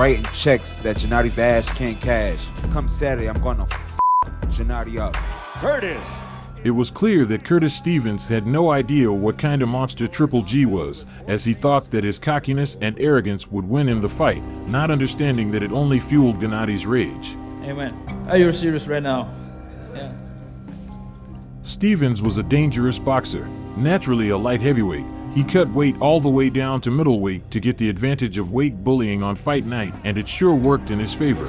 writing checks that Gennady's ass can't cash. Come Saturday, I'm gonna Gennady up. Curtis. It was clear that Curtis Stevens had no idea what kind of monster Triple G was, as he thought that his cockiness and arrogance would win him the fight, not understanding that it only fueled Gennady's rage. Hey man, are you serious right now? Yeah. Stevens was a dangerous boxer, naturally a light heavyweight. He cut weight all the way down to middleweight to get the advantage of weight bullying on fight night, and it sure worked in his favor.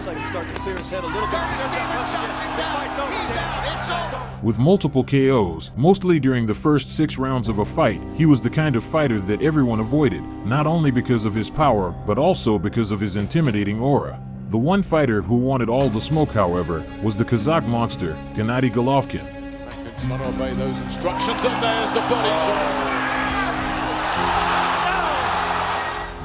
With multiple KOs, mostly during the first 6 rounds of a fight, he was the kind of fighter that everyone avoided, not only because of his power, but also because of his intimidating aura. The one fighter who wanted all the smoke, however, was the Kazakh monster, Gennady Golovkin. Trying to obey those instructions, and there's the body shot.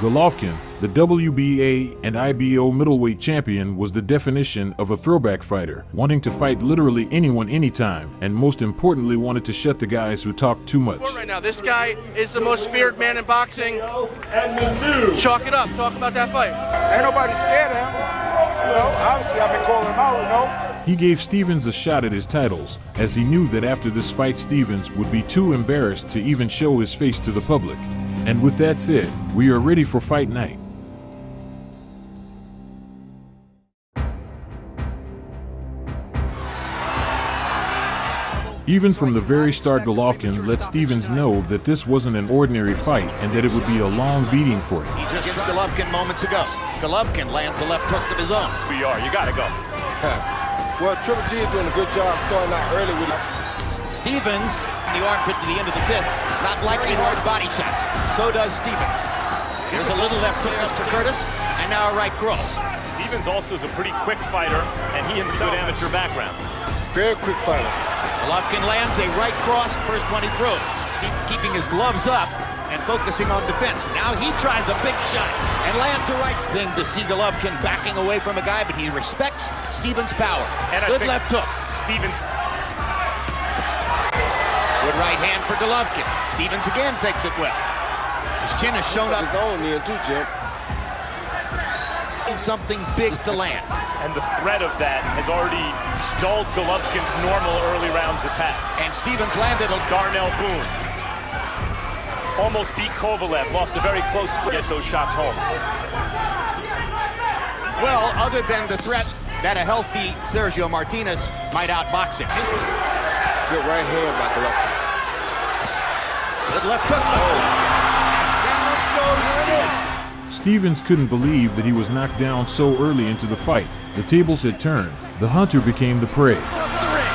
Golovkin, the WBA and IBO middleweight champion, was the definition of a throwback fighter, wanting to fight literally anyone anytime, and most importantly wanted to shut the guys who talk too much. Right now, this guy is the most feared man in boxing. Chalk it up, talk about that fight. Ain't nobody scared of him. You know, obviously I've been calling him out, you know. He gave Stevens a shot at his titles, as he knew that after this fight Stevens would be too embarrassed to even show his face to the public. And with that said, we are ready for fight night. Even from the very start, Golovkin let Stevens know that this wasn't an ordinary fight and that it would be a long beating for him. He just gets Golovkin moments ago. Golovkin lands a left hook of his own. You gotta go. Well, Triple G is doing a good job starting out early with it. Stevens, the armpit to the end of the 5th, not likely hard body shots. So does Stevens. There's a little left hook for Curtis, and now a right cross. Stevens also is a pretty quick fighter, and he himself has an amateur background. Very quick fighter. Golovkin lands a right cross first one he throws. Steve keeping his gloves up and focusing on defense. Now he tries a big shot and lands a right thing to see Golovkin backing away from a guy, but he respects Stevens' power. And good left hook. Stevens. Good right hand for Golovkin. Stevens again takes it well. His chin has shown up. His own in too, Jim. Something big to land. And the threat of that has already dulled Golovkin's normal early rounds attack. And Stevens landed a Darnell Boone. Almost beat Kovalev, lost a very close to get those shots home. Well, other than the threat that a healthy Sergio Martinez might outbox him. Good right hand by Golovkin. Good left hook by Golovkin. Stevens couldn't believe that he was knocked down so early into the fight. The tables had turned. The hunter became the prey. Across the ring.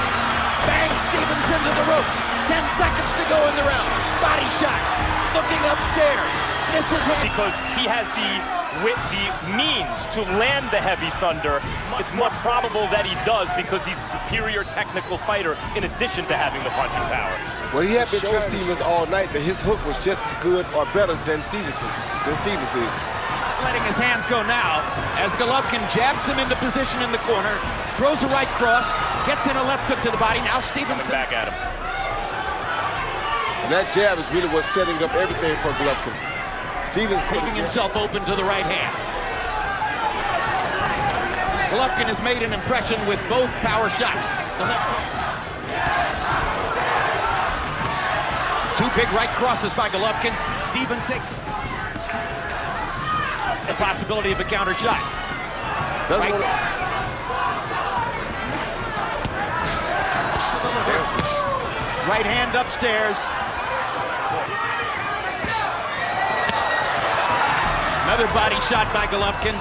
Bang Stevens into the ropes. 10 seconds to go in the round. Body shot. Looking upstairs. This is because he has the means to land the heavy thunder. It's more probable that he does because he's a superior technical fighter in addition to having the punching power. Well, he had been showing Stevens all night that his hook was just as good or better than Stevens is. Letting his hands go now as Golovkin jabs him into position in the corner, throws a right cross, gets in a left hook to the body. Now Stevens back at him. And that jab is really what's setting up everything for Golovkin. Stevens keeping himself open to the right hand. Golovkin has made an impression with both power shots. The left hook. 2 big right crosses by Golovkin. Stevens takes it. The possibility of a counter shot. Right hand upstairs. Another body shot by Golovkin.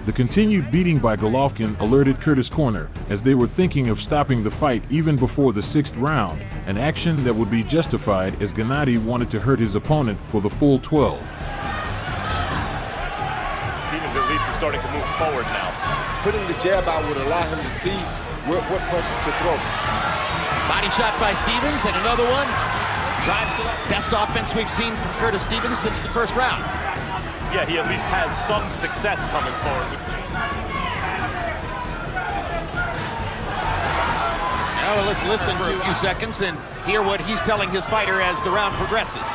The continued beating by Golovkin alerted Curtis' corner, as they were thinking of stopping the fight even before the 6th round, an action that would be justified as Gennady wanted to hurt his opponent for the full 12. Stevens at least is starting to move forward now. Putting the jab out would allow him to see what punches to throw. Body shot by Stevens, and another one. Drives best offense we've seen from Curtis Stevens since the 1st round. Yeah, he at least has some success coming forward. Now let's listen to a few seconds and hear what he's telling his fighter as the round progresses.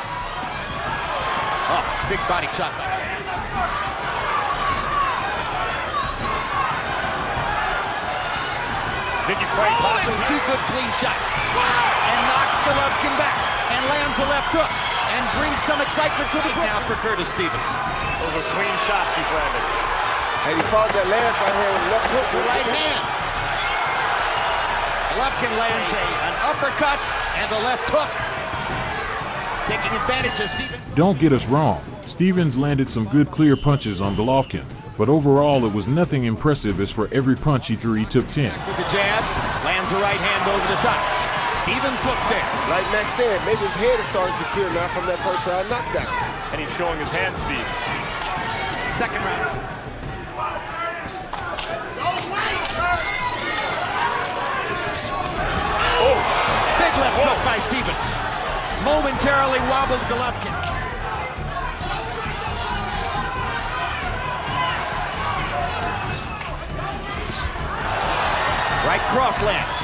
Oh, big body shot by him. think he's playing possum? Two good clean shots. And knocks Golovkin back. And lands a left hook. And brings some excitement to the group. Now for Curtis Stevens. Those are clean shots he's landed. And he fought that last right hand with the left hook. The right hand. Golovkin lands an uppercut and a left hook. Taking advantage of Stevens. Don't get us wrong, Stevens landed some good clear punches on Golovkin, but overall it was nothing impressive as for every punch he threw he took 10. With the jab, lands a right hand over the top. Stevens looked there. Like Max said, maybe his head is starting to clear now from that first round knockdown. And he's showing his hand speed. Second round. Oh! Big left hook by Stevens. Momentarily wobbled Golovkin. Right cross lands.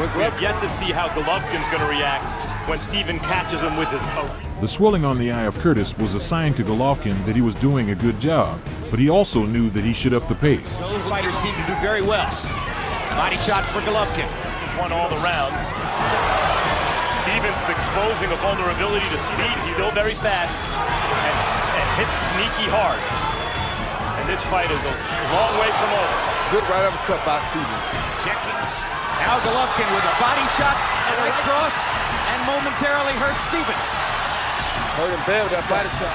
We have yet to see how Golovkin's going to react when Steven catches him with his poke. The swelling on the eye of Curtis was a sign to Golovkin that he was doing a good job, but he also knew that he should up the pace. Those fighters seem to do very well. Body shot for Golovkin. He's won all the rounds. Stevens is exposing a vulnerability to speed. He's still very fast and hits sneaky hard. And this fight is a long way from over. Good right uppercut by Stevens. Checking. Now Golovkin with a body shot and a right cross and momentarily hurts Stevens. Hurt him bad with that body shot.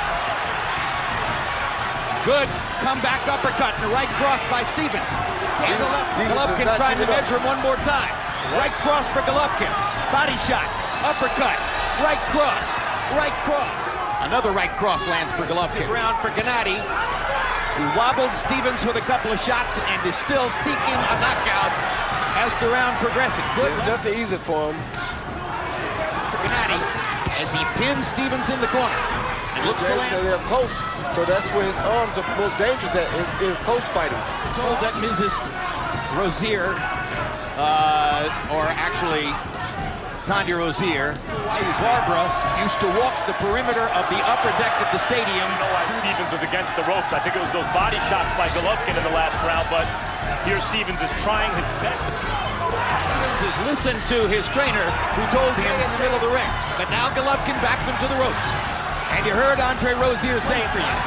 Good comeback uppercut and a right cross by Stevens. And the left. Golovkin trying to measure him one more time. Right cross for Golovkin. Body shot. Uppercut. Right cross. Right cross. Another right cross lands for Golovkin. Ground for Gennady, who wobbled Stevens with a couple of shots and is still seeking a knockout as the round progresses. Good. There's nothing easy for him. For Gennady as he pins Stevens in the corner and looks to land. They're close, so that's where his arms are most dangerous at, in close fighting. Told that Mrs. Rozier, or actually Tanya Rozier, Barbara used to walk the perimeter of the upper deck of the stadium. I don't know why Stevens was against the ropes. I think it was those body shots by Golovkin in the last round, but here Stevens is trying his best. Stevens has listened to his trainer, who told him in the middle of the ring. But now Golovkin backs him to the ropes. And you heard Andre Rozier saying to you,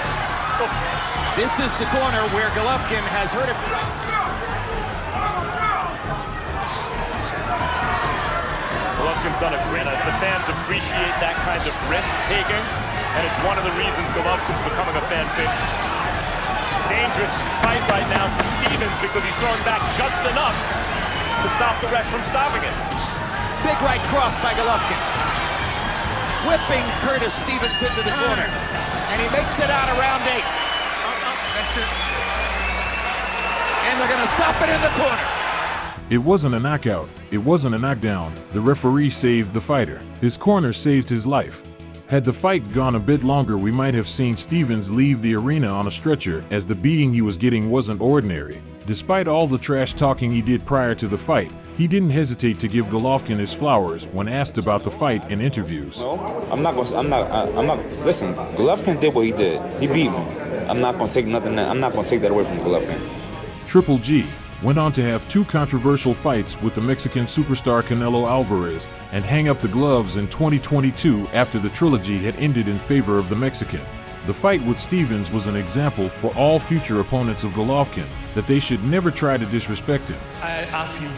this is the corner where Golovkin has hurt him. Golovkin's done a great. The fans appreciate that kind of risk-taking, and it's one of the reasons Golovkin's becoming a fan favorite. Dangerous fight right now for Stevens because he's throwing back just enough to stop the ref from stopping it. Big right cross by Golovkin. Whipping Curtis Stevens into the corner. And he makes it out of round 8. That's it. And they're going to stop it in the corner. It wasn't a knockout, it wasn't a knockdown. The referee saved the fighter. His corner saved his life. Had the fight gone a bit longer, we might have seen Stevens leave the arena on a stretcher, as the beating he was getting wasn't ordinary. Despite all the trash talking he did prior to the fight, he didn't hesitate to give Golovkin his flowers when asked about the fight in interviews. No, listen, Golovkin did what he did. He beat me. I'm not gonna take that away from Golovkin. Triple G went on to have 2 controversial fights with the Mexican superstar Canelo Alvarez and hang up the gloves in 2022 after the trilogy had ended in favor of the Mexican. The fight with Stevens was an example for all future opponents of Golovkin that they should never try to disrespect him. I asked him,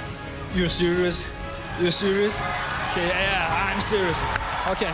"You serious? You serious?" Okay, yeah, I'm serious. Okay.